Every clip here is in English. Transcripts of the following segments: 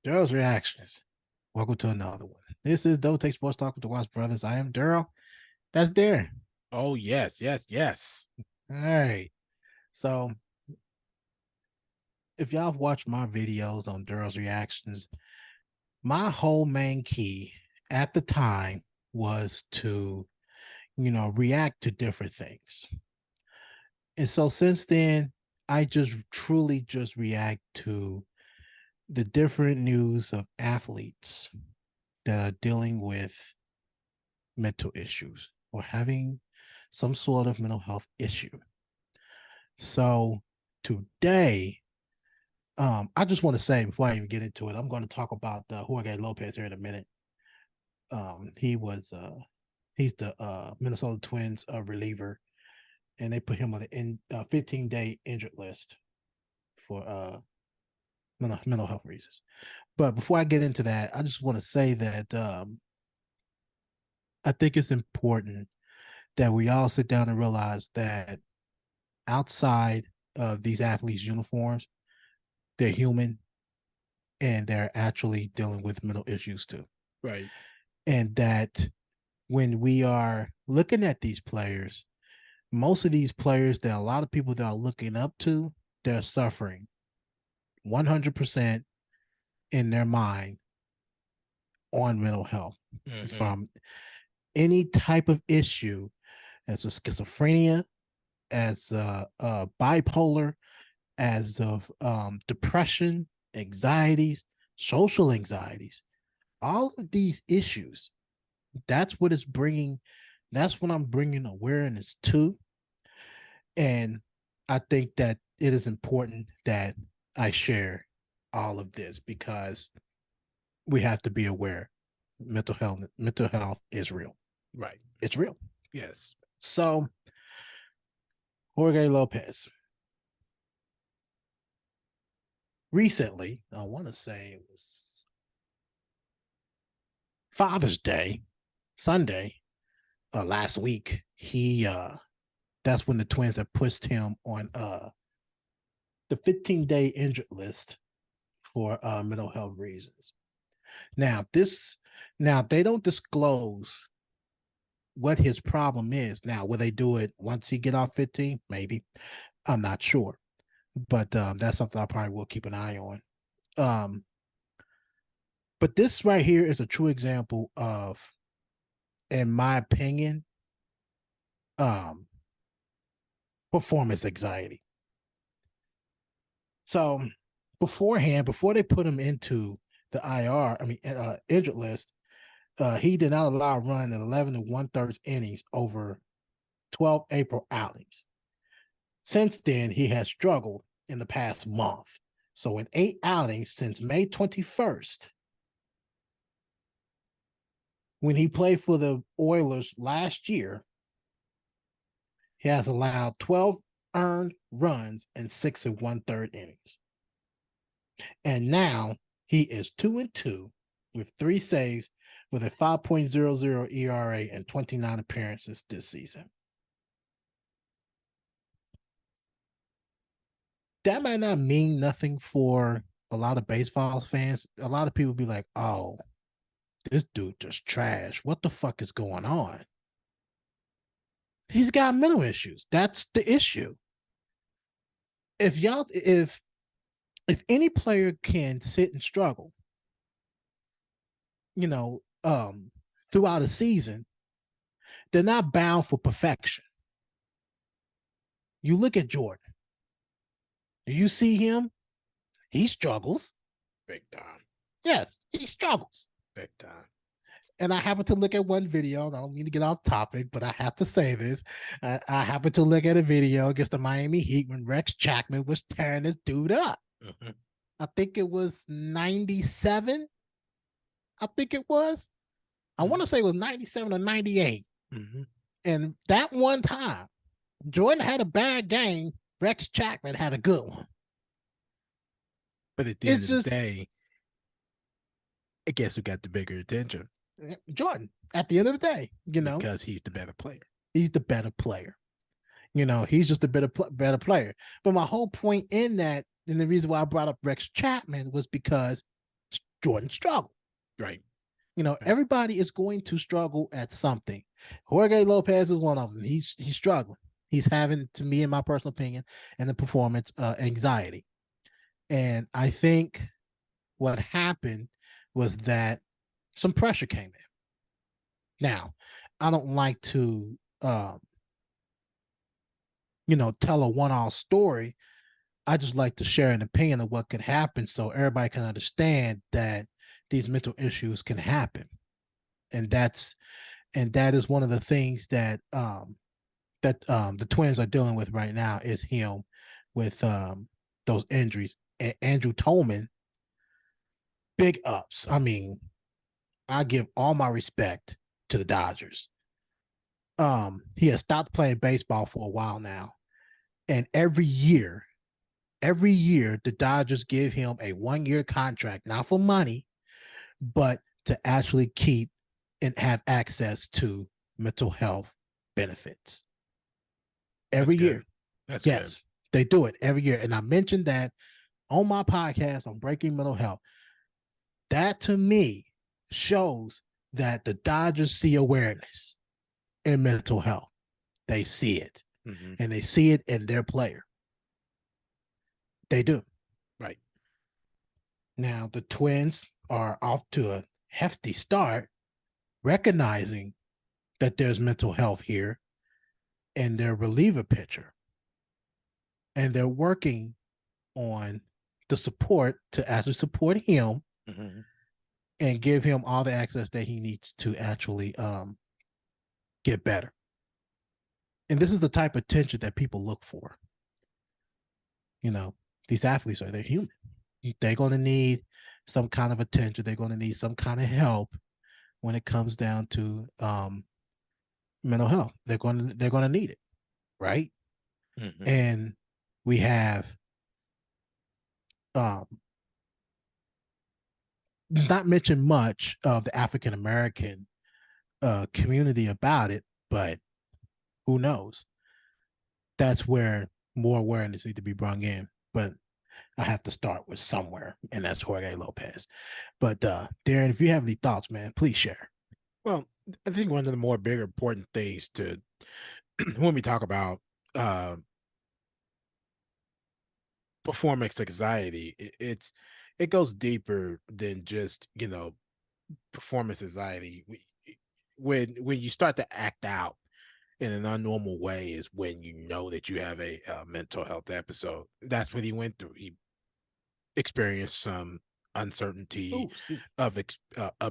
Darrell's reactions. Welcome to another one. This is Don't Take Sports Talk with the Watts Brothers. I am Darrell. That's Darren. Oh, yes, yes, yes. All right. So if y'all have watched my videos on Darrell's reactions, my whole main key at the time was to, react to different things. And so since then, I just truly just react to the different news of athletes that are dealing with mental issues or having some sort of mental health issue. So today, I just want to say before I even get into it, I'm going to talk about Jorge Lopez here in a minute. He's the Minnesota Twins reliever, and they put him on the 15-day injured list for mental health reasons. But before I get into that, I just want to say that I think it's important that we all sit down and realize that outside of these athletes' uniforms, they're human and they're actually dealing with mental issues too. Right. And that when we are looking at these players, most of these players that a lot of people that are looking up to, they're suffering 100% in their mind on mental health from any type of issue as a schizophrenia, as bipolar, as of depression, anxieties, social anxieties, all of these issues. That's what it's bringing. That's what I'm bringing awareness to. And I think that it is important that I share all of this because we have to be aware mental health is real. Right. It's real. Yes. So Jorge Lopez. Recently, I want to say it was Father's Day, Sunday, last week. That's when the Twins have pushed him on the 15-day injured list for mental health reasons. Now they don't disclose what his problem is. Now, will they do it once he get off 15? Maybe. I'm not sure. But that's something I probably will keep an eye on. But this right here is a true example of, in my opinion, performance anxiety. So beforehand, before they put him into the injured list, he did not allow a run in 11 and 1/3 innings over 12 April outings. Since then, he has struggled in the past month. So in 8 outings since May 21st, when he played for the Oilers last year, he has allowed 12 earned runs in 6 and 1/3 innings. And now he is 2-2 with 3 saves with a 5.00 ERA and 29 appearances this season. That might not mean nothing for a lot of baseball fans. A lot of people be like, oh, this dude just trash. What the fuck is going on? He's got mental issues. That's the issue. If any player can sit and struggle, throughout a season, they're not bound for perfection. You look at Jordan. You see him, he struggles. Big time. Yes, he struggles. Big time. And I happen to look at one video. I don't mean to get off topic, but I have to say this. I happen to look at a video against the Miami Heat when Rex Chapman was tearing this dude up. I think it was 97. I think it was. I want to say it was 97 or 98. And that one time, Jordan had a bad game. Rex Chapman had a good one. But at the end of the day, I guess who got the bigger attention? Jordan, at the end of the day, because he's the better player. He's the better player. He's just a better player. But my whole point in that, and the reason why I brought up Rex Chapman was because Jordan struggled. Right. Everybody is going to struggle at something. Jorge Lopez is one of them. He's struggling. He's having, to me, in my personal opinion, and the performance anxiety. And I think what happened was that some pressure came in. Now, I don't like to, tell a one-off story. I just like to share an opinion of what could happen so everybody can understand that these mental issues can happen. And that is one of the things that the Twins are dealing with right now is him with those injuries. Andrew Tolman, big ups. I mean, I give all my respect to the Dodgers. He has stopped playing baseball for a while now, and every year the Dodgers give him a 1-year contract, not for money, but to actually keep and have access to mental health benefits. Every year. That's yes, good. They do it every year. And I mentioned that on my podcast on Breaking Mental Health. That to me shows that the Dodgers see awareness in mental health. They see it. Mm-hmm. And they see it in their player. They do. Right. Now, the Twins are off to a hefty start, recognizing that there's mental health here in their reliever pitcher. And they're working on the support to actually support him mm-hmm. and give him all the access that he needs to actually get better. And this is the type of attention that people look for. These athletes they're human. They're going to need some kind of attention. They're going to need some kind of help when it comes down to mental health. They're going to need it, right? Mm-hmm. And we have not mentioned much of the African American community about it, but who knows? That's where more awareness needs to be brought in. But I have to start with somewhere, and that's Jorge Lopez. But Darren, if you have any thoughts, man, please share. Well, I think one of the more bigger important things to when we talk about performance anxiety, it goes deeper than just performance anxiety. When you start to act out in an unnormal way is when you know that you have a mental health episode. That's what he went through. He experienced some uncertainty of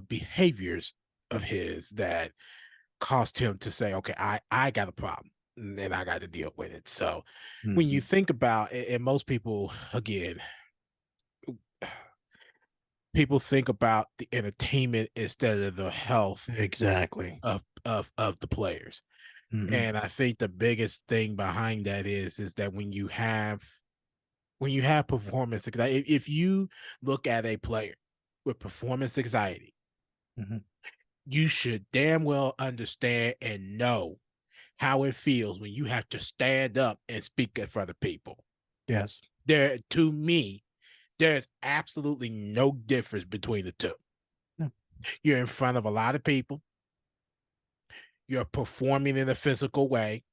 behaviors of his that caused him to say, okay, I got a problem and I got to deal with it. So mm-hmm. when you think about, and most people, again, people think about the entertainment instead of the health exactly of the players. Mm-hmm. And I think the biggest thing behind that is that when you have performance anxiety, if you look at a player with performance anxiety, mm-hmm. you should damn well understand and know how it feels when you have to stand up and speak in front of people. Yes. To me, there's absolutely no difference between the two. No. You're in front of a lot of people. You're performing in a physical way.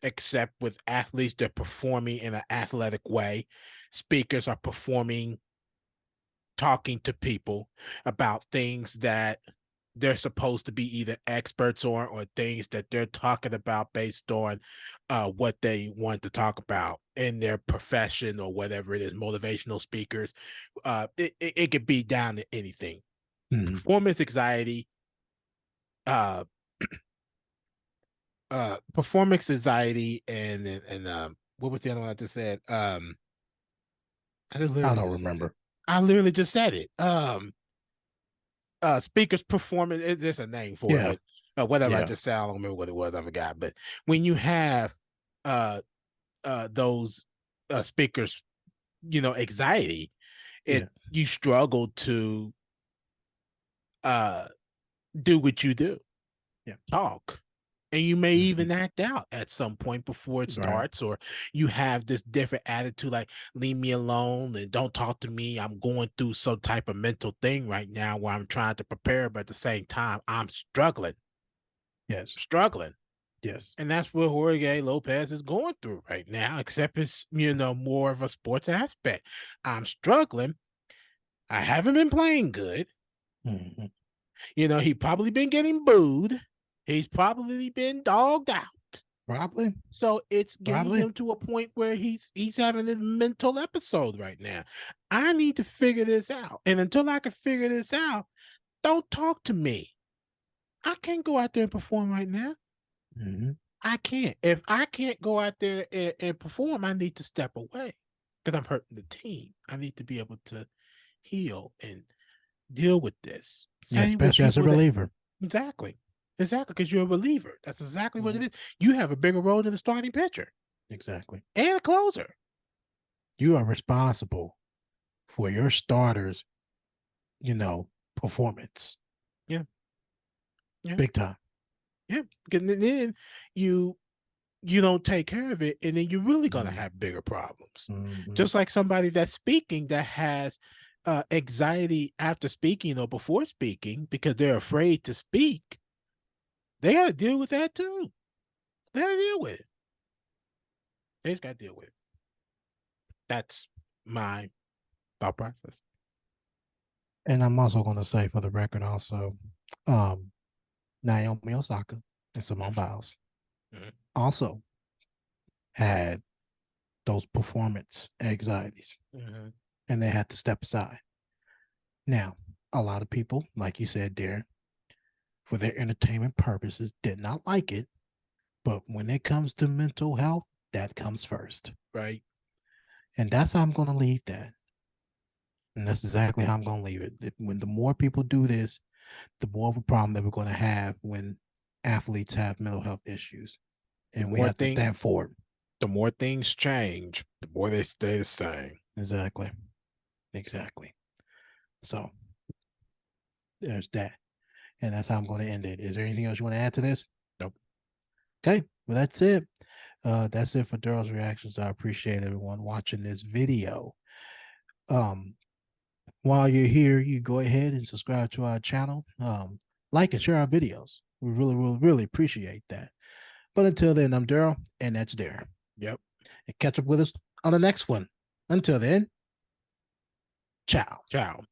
Except with athletes, they're performing in an athletic way. Speakers are performing, talking to people about things that they're supposed to be either experts on or things that they're talking about based on what they want to talk about in their profession or whatever it is, motivational speakers. It could be down to anything. Mm-hmm. Performance anxiety, performance anxiety and what was the other one I just said? I don't remember. I literally just said it. Speakers performance, there's a name for it, but whatever I just said, I don't remember what it was, I forgot. But when you have those speakers, anxiety, you struggle to do what you do. Talk. And you may even act out at some point before it Right. starts, or you have this different attitude like, leave me alone and don't talk to me. I'm going through some type of mental thing right now where I'm trying to prepare, but at the same time, I'm struggling. Yes. Struggling. Yes. And that's what Jorge Lopez is going through right now, except it's, more of a sports aspect. I'm struggling. I haven't been playing good. Mhm. He probably been getting booed. He's probably been dogged out. Probably. So it's getting Probably. him to a point where he's having this mental episode right now. I need to figure this out. And until I can figure this out, don't talk to me. I can't go out there and perform right now. Mhm. I can't. If I can't go out there and perform, I need to step away because I'm hurting the team. I need to be able to heal and deal with this. Yeah, Same with especially as a people that reliever. exactly, because you're a reliever. That's exactly what it Mhm. is. You have a bigger role than the starting pitcher Exactly. and a closer. You are responsible for your starters, performance. Yeah, yeah, Big time. yeah. Because then you don't take care of it, and then you're really gonna Mhm. have bigger problems. Mhm. Just like somebody that's speaking that has anxiety after speaking or before speaking because they're afraid to speak, they got to deal with that too. They got to deal with it. They just got to deal with it. That's my thought process. And I'm also going to say for the record also, um, Naomi Osaka and Simone Biles Mm-hmm. also had those performance anxieties Mm-hmm. and they had to step aside. Now, a lot of people, like you said, Darren, for their entertainment purposes, did not like it. But when it comes to mental health, that comes first. Right. And that's how I'm going to leave that. And that's exactly how I'm going to leave it. When the more people do this, the more of a problem that we're going to have when athletes have mental health issues. The And we more have to thing, stand for it. the more things change, the more they stay the same. Exactly. Exactly. So there's that. And that's how I'm going to end it. Is there anything else you want to add to this? Nope. Okay. Well, that's it. That's it for Darrell's reactions. I appreciate everyone watching this video. While you're here, you go ahead and subscribe to our channel. Like and share our videos. We really appreciate that. But until then, I'm Darrell, and that's Darren. Yep. And catch up with us on the next one. Until then, ciao. Ciao.